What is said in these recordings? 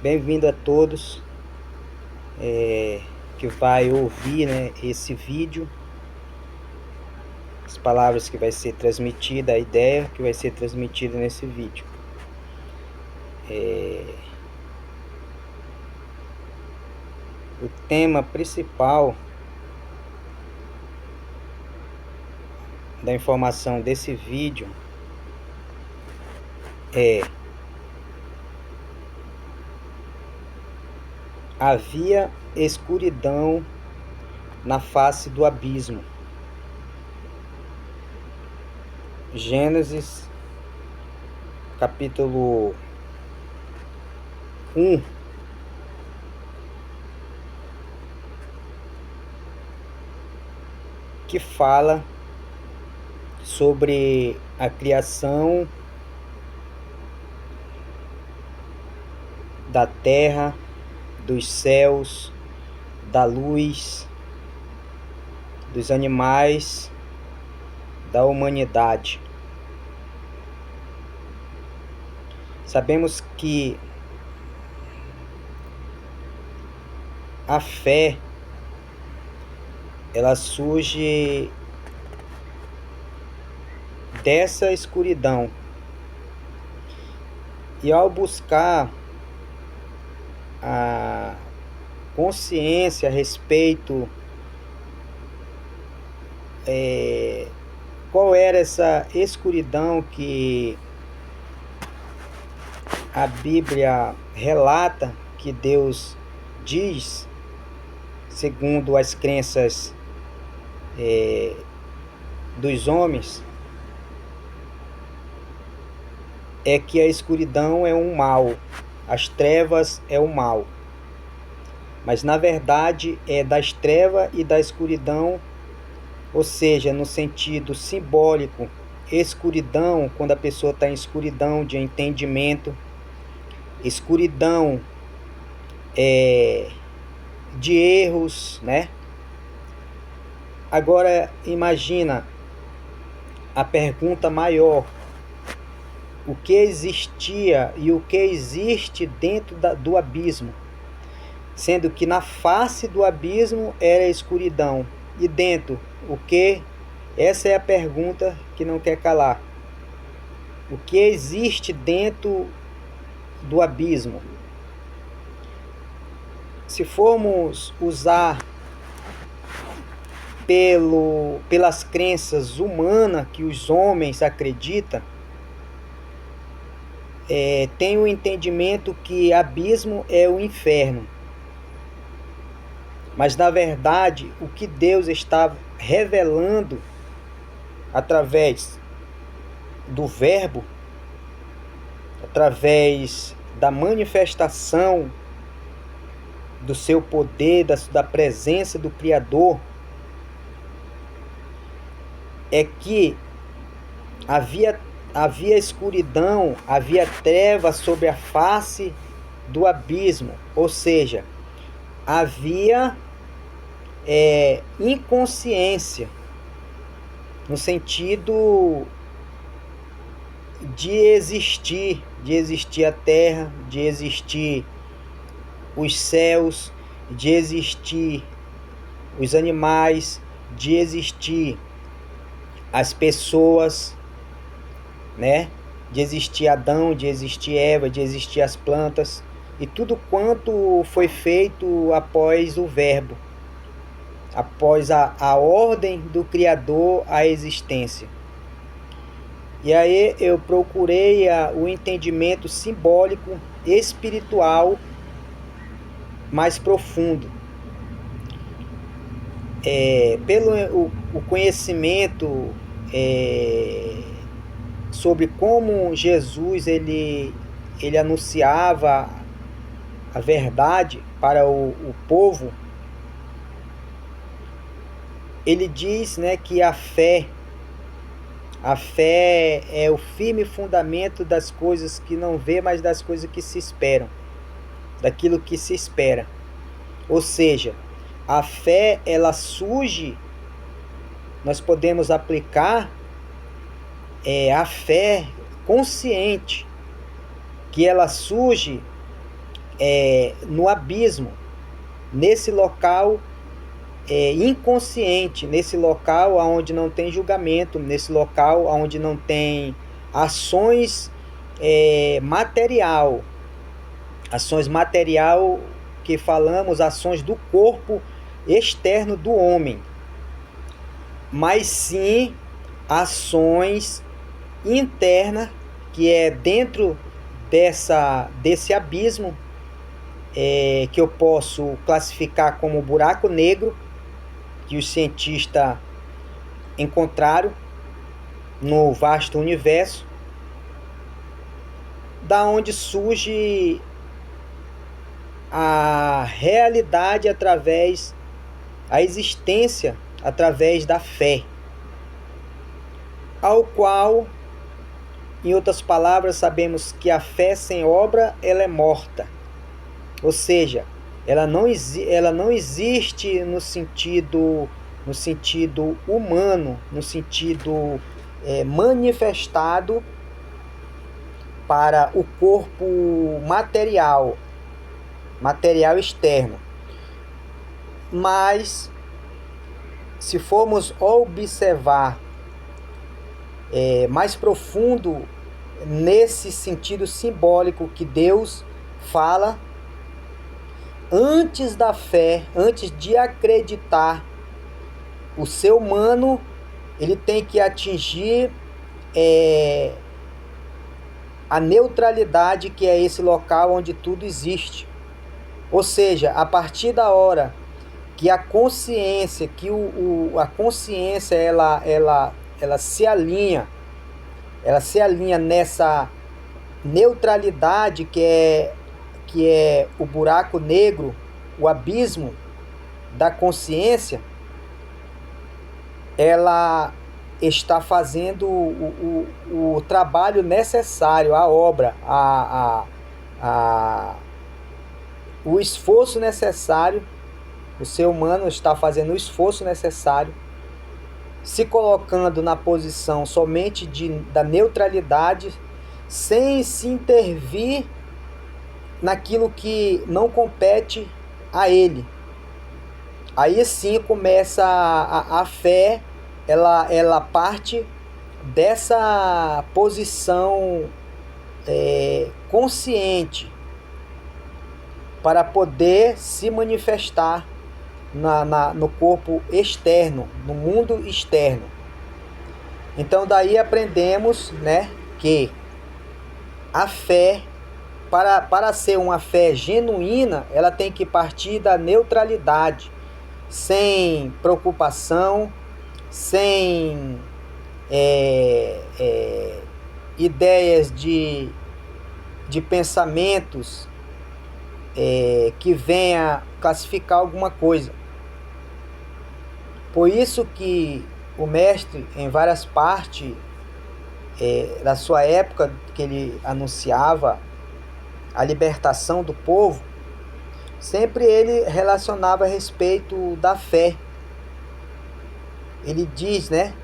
Bem-vindo a todos que vai ouvir, né, esse vídeo, as palavras que vai ser transmitida, a ideia que vai ser transmitida nesse vídeo. O tema principal da informação desse vídeo é: havia escuridão na face do abismo. Gênesis, capítulo 1, que fala sobre a criação da terra, dos céus, da luz, dos animais, da humanidade. Sabemos que a fé, ela surge dessa escuridão. E ao buscar a consciência a respeito qual era essa escuridão que a Bíblia relata que Deus diz, segundo as crenças dos homens, é que a escuridão é um mal, as trevas é o mal. Mas na verdade é das trevas e da escuridão, ou seja, no sentido simbólico, escuridão, quando a pessoa está em escuridão de entendimento, escuridão de erros, né? Agora imagina a pergunta maior: o que existia e o que existe dentro do abismo? Sendo que na face do abismo era a escuridão. E dentro, o que? Essa é a pergunta que não quer calar. O que existe dentro do abismo? Se formos usar pelas crenças humanas que os homens acreditam, tem o entendimento que abismo é o inferno. Mas na verdade, o que Deus está revelando através do verbo, através da manifestação do seu poder, da presença do Criador, é que havia escuridão, havia trevas sobre a face do abismo, ou seja, havia inconsciência, no sentido de existir a terra, de existir os céus, de existir os animais, de existir as pessoas, né? De existir Adão, de existir Eva, de existir as plantas e tudo quanto foi feito após o verbo, após a ordem do Criador à existência. E aí eu procurei o entendimento simbólico, espiritual, mais profundo. Pelo o conhecimento sobre como Jesus ele anunciava a verdade para o povo, ele diz, né, que a fé é o firme fundamento das coisas que não vê, mas das coisas que se esperam, daquilo que se espera. Ou seja, a fé, ela surge, nós podemos aplicar a fé consciente, que ela surge no abismo, nesse local inconsciente, nesse local onde não tem julgamento, nesse local onde não tem ações ações material que falamos, ações do corpo externo do homem, mas sim ações internas, que é dentro desse abismo, que eu posso classificar como buraco negro, que os cientistas encontraram no vasto universo, da onde surge a realidade a existência através da fé, ao qual, em outras palavras, sabemos que a fé sem obra, ela é morta. Ou seja, ela não existe no sentido humano, no sentido manifestado para o corpo material externo. Mas, se formos observar mais profundo nesse sentido simbólico que Deus fala, antes da fé, antes de acreditar, o ser humano ele tem que atingir a neutralidade, que é esse local onde tudo existe. Ou seja, a partir da hora que a consciência, a consciência ela se alinha nessa neutralidade que é o buraco negro, o abismo da consciência, ela está fazendo o trabalho necessário, a obra, o esforço necessário. O ser humano está fazendo o esforço necessário, se colocando na posição somente da neutralidade, sem se intervir naquilo que não compete a ele. Aí sim começa a fé, ela parte dessa posição consciente para poder se manifestar no corpo externo, no mundo externo. Então daí aprendemos, né, que a fé, para ser uma fé genuína, ela tem que partir da neutralidade, sem preocupação, sem ideias de pensamentos que venha classificar alguma coisa. Por isso que o mestre, em várias partes da sua época, que ele anunciava a libertação do povo, sempre ele relacionava a respeito da fé. Ele diz, né?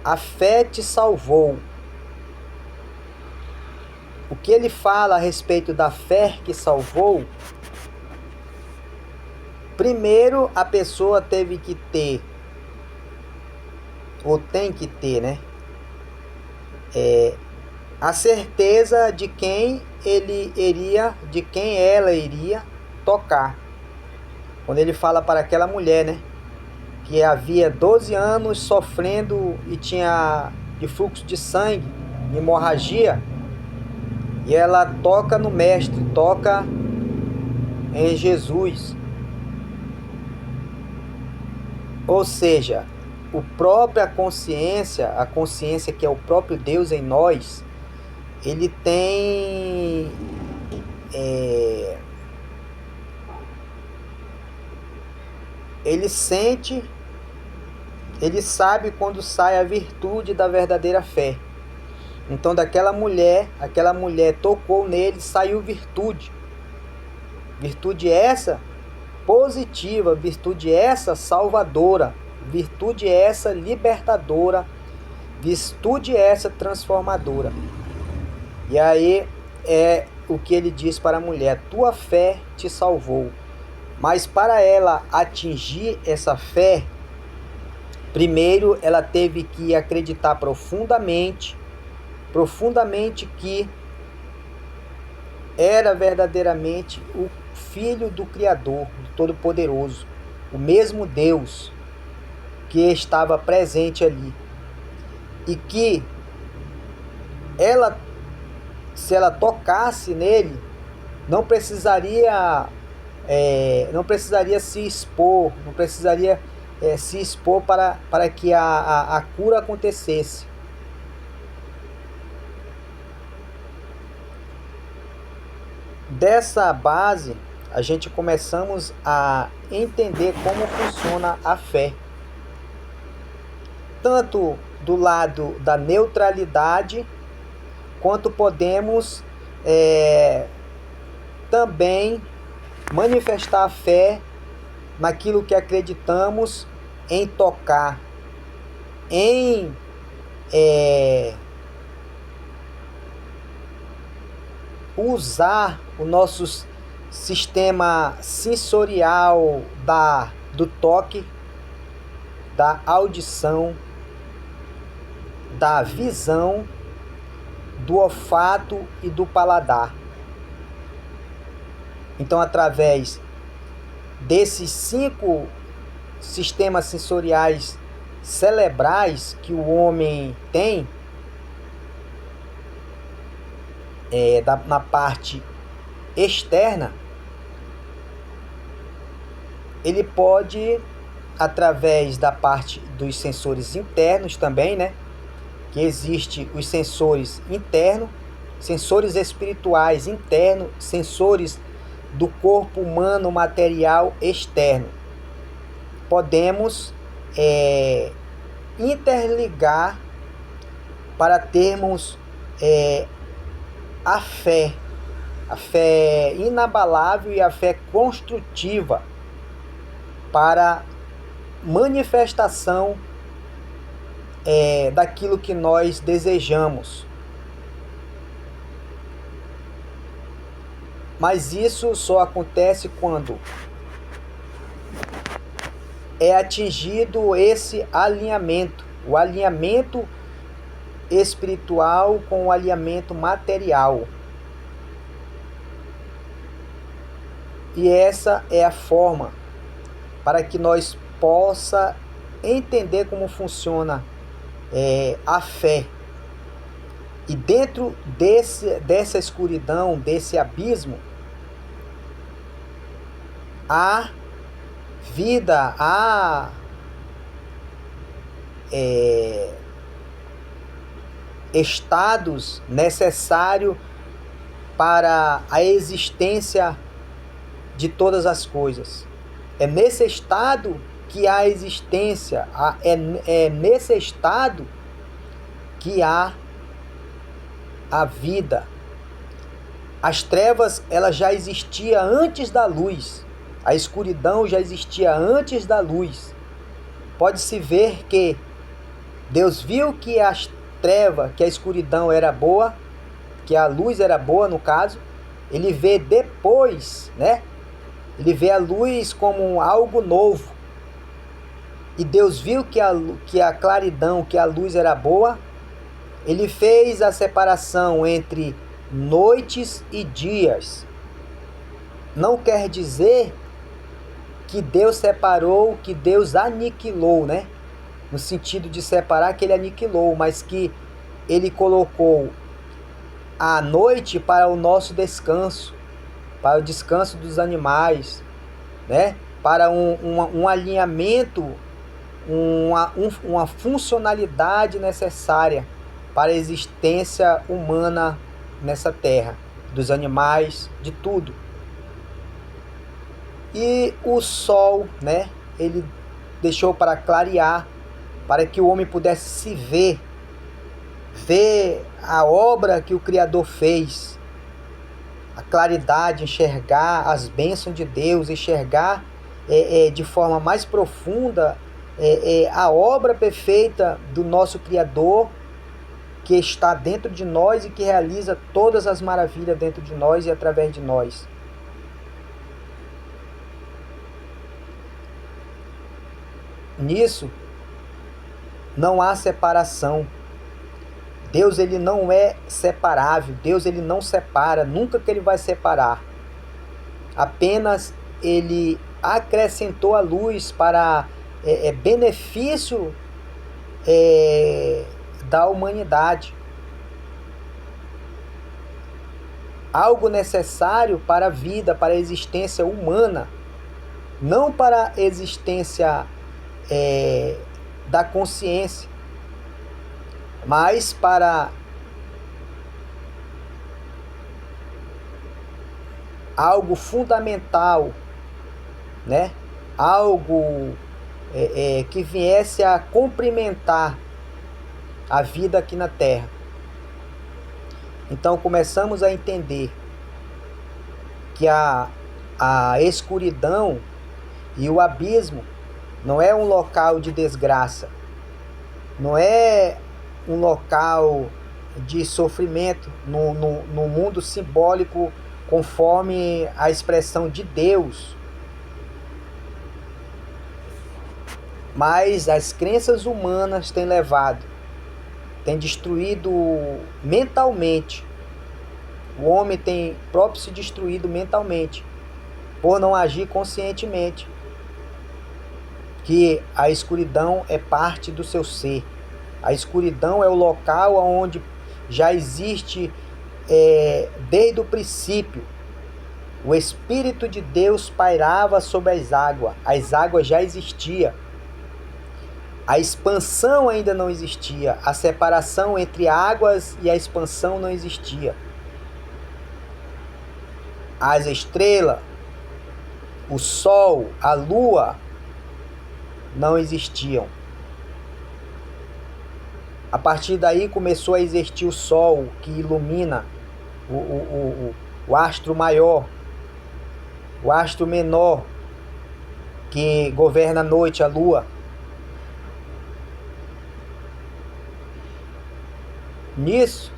A fé te salvou. O que ele fala a respeito da fé que salvou, primeiro a pessoa teve que ter, ou tem que ter, né? A certeza de quem ela iria tocar. Quando ele fala para aquela mulher, né, que havia 12 anos sofrendo e tinha de fluxo de sangue, hemorragia, e ela toca no mestre, toca em Jesus. Ou seja, a consciência que é o próprio Deus em nós, ele tem ele sente, ele sabe quando sai a virtude da verdadeira fé. Então aquela mulher tocou nele, saiu virtude. Virtude essa positiva, virtude essa salvadora, virtude essa libertadora, virtude essa transformadora. E aí o que ele diz para a mulher: tua fé te salvou. Mas para ela atingir essa fé, primeiro ela teve que acreditar profundamente que era verdadeiramente o Filho do Criador, do Todo-Poderoso, o mesmo Deus que estava presente ali. E que ela, se ela tocasse nele, não precisaria se expor, para que a cura acontecesse. Dessa base, a gente começamos a entender como funciona a fé. Tanto do lado da neutralidade, quanto podemos também manifestar a fé naquilo que acreditamos em tocar, em usar o nosso sistema sensorial do toque, da audição, da visão, do olfato e do paladar. Então, através desses 5 sistemas sensoriais cerebrais que o homem tem, na parte externa, ele pode, através da parte dos sensores internos também, né? Que existe os sensores internos, sensores espirituais internos, sensores do corpo humano material externo. Podemos interligar para termos a fé inabalável e a fé construtiva para manifestação daquilo que nós desejamos. Mas isso só acontece quando é atingido esse alinhamento, o alinhamento espiritual com o alinhamento material. E essa é a forma para que nós possa entender como funciona a fé. E dentro dessa escuridão, desse abismo, há vida, há estados necessários para a existência de todas as coisas. É nesse estado que há existência, é nesse estado que há a vida. As trevas, ela já existia antes da luz. A escuridão já existia antes da luz. Pode-se ver que Deus viu que as trevas, que a escuridão era boa, que a luz era boa no caso. Ele vê depois, né? Ele vê a luz como algo novo. E Deus viu que a claridão, que a luz era boa. Ele fez a separação entre noites e dias. Não quer dizer que Deus separou, que Deus aniquilou, né? No sentido de separar, que ele aniquilou, mas que ele colocou a noite para o nosso descanso, para o descanso dos animais, né? Para um alinhamento, uma funcionalidade necessária para a existência humana nessa terra, dos animais, de tudo. E o sol, né? Ele deixou para clarear, para que o homem pudesse se ver a obra que o Criador fez, a claridade, enxergar as bênçãos de Deus, enxergar de forma mais profunda a obra perfeita do nosso Criador, que está dentro de nós e que realiza todas as maravilhas dentro de nós e através de nós. Nisso não há separação. Deus, ele não é separável. Deus, ele não separa, nunca que ele vai separar. Apenas ele acrescentou a luz para benefício da humanidade. Algo necessário para a vida, para a existência humana, não para a existência da consciência, mas para algo fundamental, né? Algo que viesse a cumprimentar a vida aqui na Terra. Então começamos a entender que a escuridão e o abismo não é um local de desgraça, não é um local de sofrimento no mundo simbólico, conforme a expressão de Deus. Mas as crenças humanas têm levado, têm destruído mentalmente. O homem tem próprio se destruído mentalmente, por não agir conscientemente que a escuridão é parte do seu ser. A escuridão é o local onde já existe, desde o princípio, o Espírito de Deus pairava sobre as águas já existiam. A expansão ainda não existia, a separação entre águas e a expansão não existia. As estrelas, o sol, a lua não existiam. A partir daí começou a existir o sol, que ilumina o astro maior, o astro menor, que governa a noite, a lua. Nisso,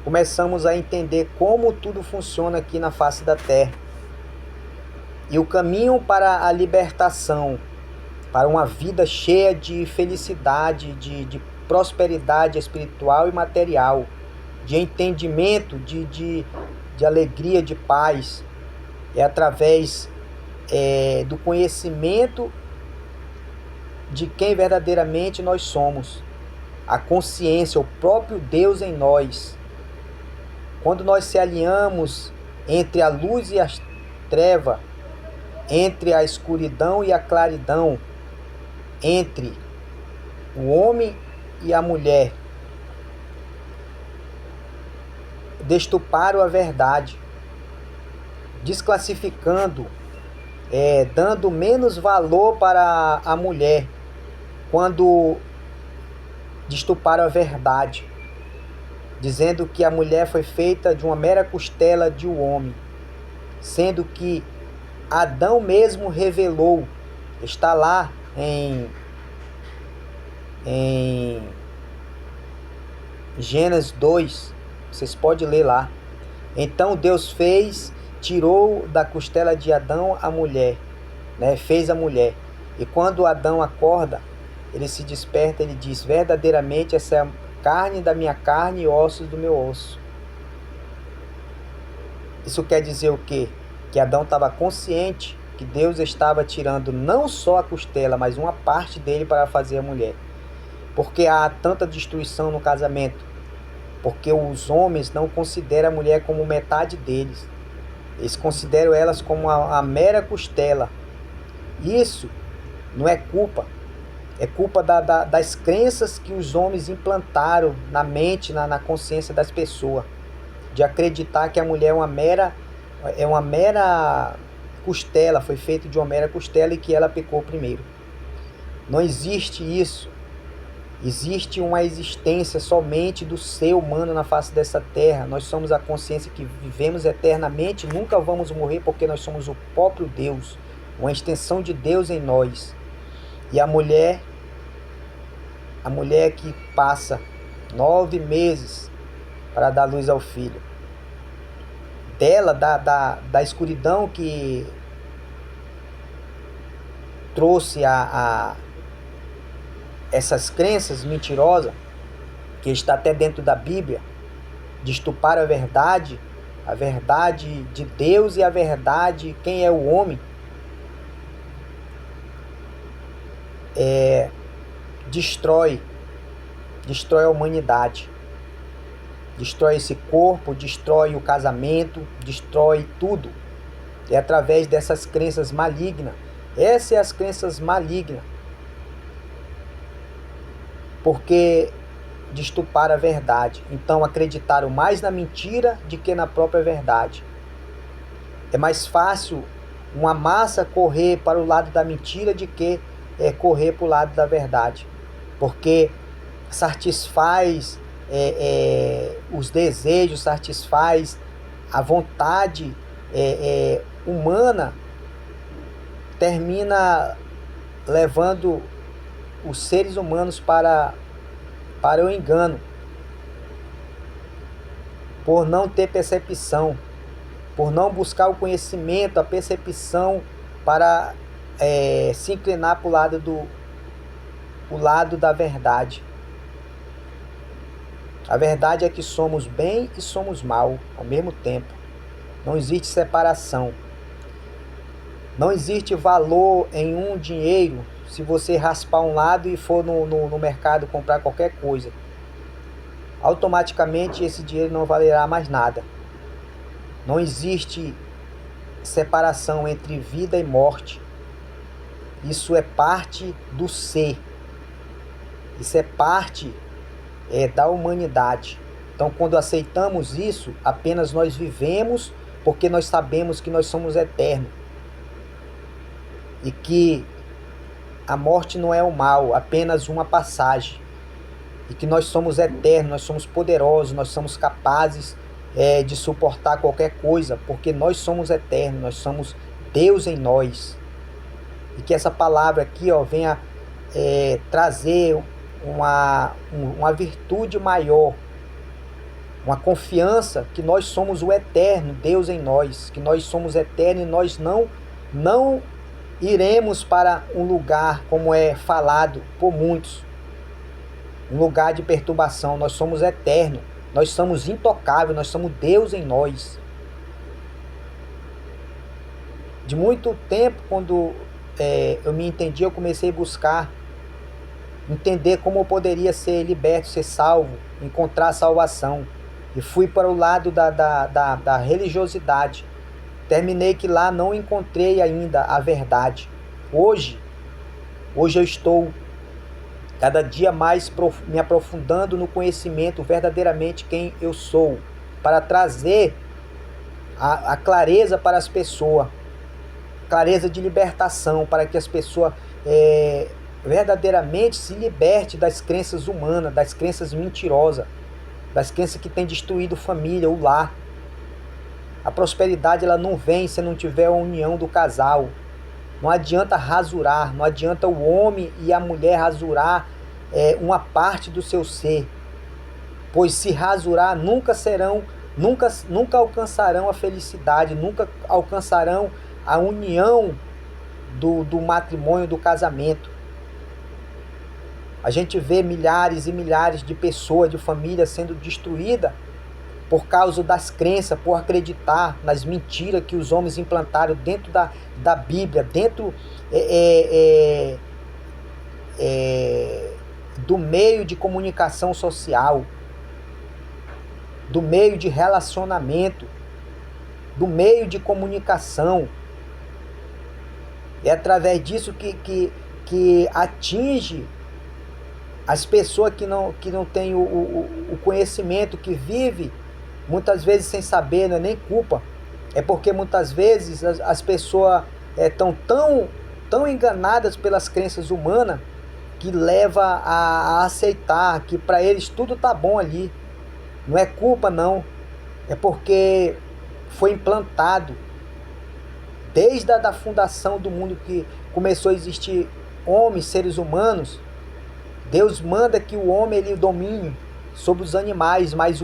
começamos a entender como tudo funciona aqui na face da Terra. E o caminho para a libertação, para uma vida cheia de felicidade, de prosperidade espiritual e material, de entendimento, de alegria, de paz, é através do conhecimento de quem verdadeiramente nós somos. A consciência, o próprio Deus em nós. Quando nós se alinhamos entre a luz e a treva, entre a escuridão e a claridão, entre o homem e a mulher, destuparam a verdade, desclassificando, dando menos valor para a mulher, quando destuparam a verdade, dizendo que a mulher foi feita de uma mera costela de um homem, sendo que Adão mesmo revelou, está lá em Gênesis 2, vocês podem ler lá. Então Deus tirou da costela de Adão a mulher, né? Fez a mulher. E quando Adão acorda, ele se desperta, ele diz: verdadeiramente essa é a carne da minha carne e ossos do meu osso. Isso quer dizer o quê? Que Adão estava consciente que Deus estava tirando não só a costela, mas uma parte dele para fazer a mulher. Porque há tanta destruição no casamento? Porque os homens não consideram a mulher como metade deles. Eles consideram elas como a mera costela. Isso não é culpa. É culpa das crenças que os homens implantaram na mente, na consciência das pessoas. De acreditar que a mulher é uma mera costela, foi feita de uma mera costela e que ela pecou primeiro. Não existe isso. Existe uma existência somente do ser humano na face dessa terra. Nós somos a consciência que vivemos eternamente, nunca vamos morrer porque nós somos o próprio Deus, uma extensão de Deus em nós. E a mulher que passa 9 meses para dar luz ao filho. Dela, da escuridão que trouxe essas crenças mentirosas, que está até dentro da Bíblia, de estupar a verdade de Deus e a verdade, quem é o homem, destrói a humanidade, destrói esse corpo, destrói o casamento, destrói tudo. É através dessas crenças malignas. Essas são as crenças malignas. Porque de estupar a verdade. Então acreditaram mais na mentira do que na própria verdade. É mais fácil uma massa correr para o lado da mentira do que correr para o lado da verdade. Porque satisfaz os desejos, satisfaz a vontade humana, termina levando os seres humanos para o engano, por não ter percepção, por não buscar o conhecimento, a percepção, para se inclinar para o lado da verdade. A verdade é que somos bem e somos mal ao mesmo tempo. Não existe separação. Não existe valor em um dinheiro se você raspar um lado e for no mercado comprar qualquer coisa. Automaticamente esse dinheiro não valerá mais nada. Não existe separação entre vida e morte. Isso é parte do ser. Isso é parte da humanidade. Então, quando aceitamos isso, apenas nós vivemos porque nós sabemos que nós somos eternos. E que a morte não é o mal, apenas uma passagem. E que nós somos eternos, nós somos poderosos, nós somos capazes de suportar qualquer coisa, porque nós somos eternos, nós somos Deus em nós. E que essa palavra aqui venha trazer uma virtude maior, uma confiança que nós somos o eterno, Deus em nós, que nós somos eternos e nós não iremos para um lugar, como é falado por muitos, um lugar de perturbação. Nós somos eternos, nós somos intocáveis, nós somos Deus em nós. De muito tempo, quando eu me entendi, eu comecei a buscar entender como eu poderia ser liberto, ser salvo, encontrar salvação. E fui para o lado da religiosidade. Terminei que lá não encontrei ainda a verdade. Hoje eu estou cada dia mais me aprofundando no conhecimento verdadeiramente quem eu sou, para trazer a clareza para as pessoas, clareza de libertação, para que as pessoas verdadeiramente se liberte das crenças humanas, das crenças mentirosas, das crenças que têm destruído família, o lar. A prosperidade ela não vem se não tiver a união do casal. Não adianta rasurar, não adianta o homem e a mulher rasurar uma parte do seu ser, pois se rasurar nunca alcançarão a felicidade, nunca alcançarão a união do matrimônio, do casamento. A gente vê milhares e milhares de pessoas, de famílias sendo destruídas por causa das crenças, por acreditar nas mentiras que os homens implantaram dentro da Bíblia, dentro do meio de comunicação social, do meio de relacionamento, do meio de comunicação. É através disso que atinge as pessoas que não têm o conhecimento, que vive muitas vezes sem saber, não é nem culpa. É porque muitas vezes as pessoas estão tão enganadas pelas crenças humanas que leva a aceitar que para eles tudo tá bom ali. Não é culpa não, é porque foi implantado desde a fundação do mundo, que começou a existir homens, seres humanos. Deus manda que o homem ele domine sobre os animais, mas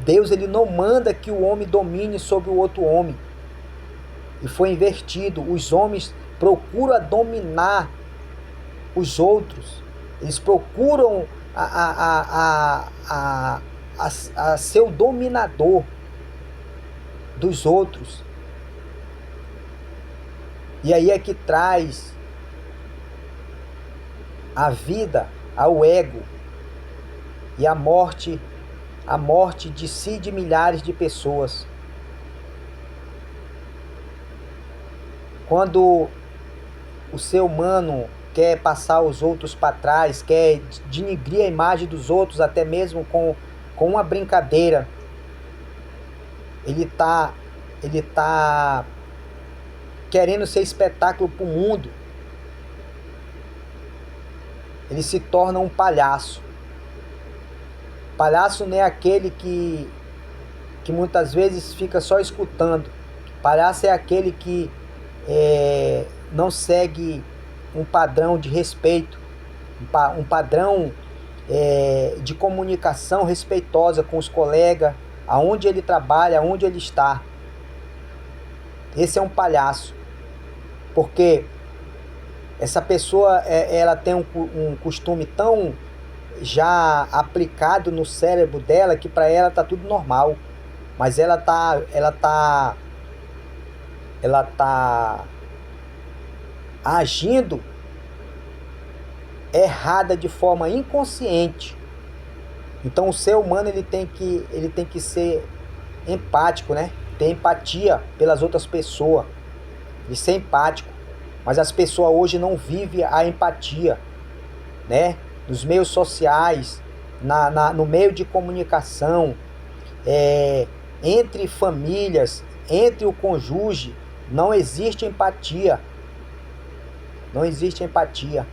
Deus, ele não manda que o homem domine sobre o outro homem. E foi invertido. Os homens procuram dominar os outros. Eles procuram ser o dominador dos outros. E aí é que traz a vida ao ego e a morte de si e de milhares de pessoas. Quando o ser humano quer passar os outros para trás, quer denigrir a imagem dos outros, até mesmo com uma brincadeira, ele tá querendo ser espetáculo para o mundo. Ele se torna um palhaço. Palhaço não é aquele que muitas vezes fica só escutando. Palhaço é aquele que não segue um padrão de respeito, um padrão de comunicação respeitosa com os colegas, aonde ele trabalha, aonde ele está. Esse é um palhaço, porque essa pessoa ela tem um costume tão já aplicado no cérebro dela que para ela tá tudo normal, mas ela tá agindo errada de forma inconsciente. Então o ser humano ele tem que ser empático, né? Ter empatia pelas outras pessoas, e ser empático. Mas as pessoas hoje não vivem a empatia, né? Nos meios sociais, no meio de comunicação, entre famílias, entre o cônjuge, não existe empatia. Não existe empatia.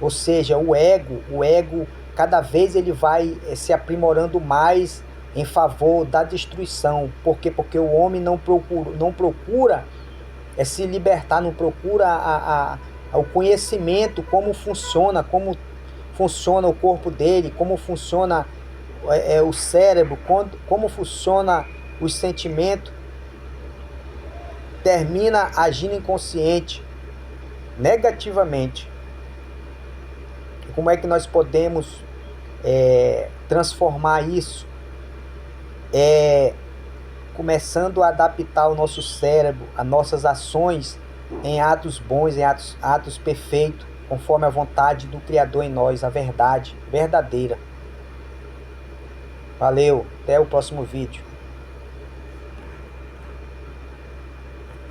Ou seja, o ego, cada vez ele vai se aprimorando mais em favor da destruição. Por quê? Porque o homem não procura se libertar, não procura o conhecimento, como funciona o corpo dele, como funciona o cérebro, como funciona os sentimentos. Termina agindo inconsciente, negativamente. Como é que nós podemos transformar isso? Começando a adaptar o nosso cérebro, as nossas ações em atos bons, em atos perfeitos, conforme a vontade do Criador em nós, a verdade verdadeira. Valeu, até o próximo vídeo.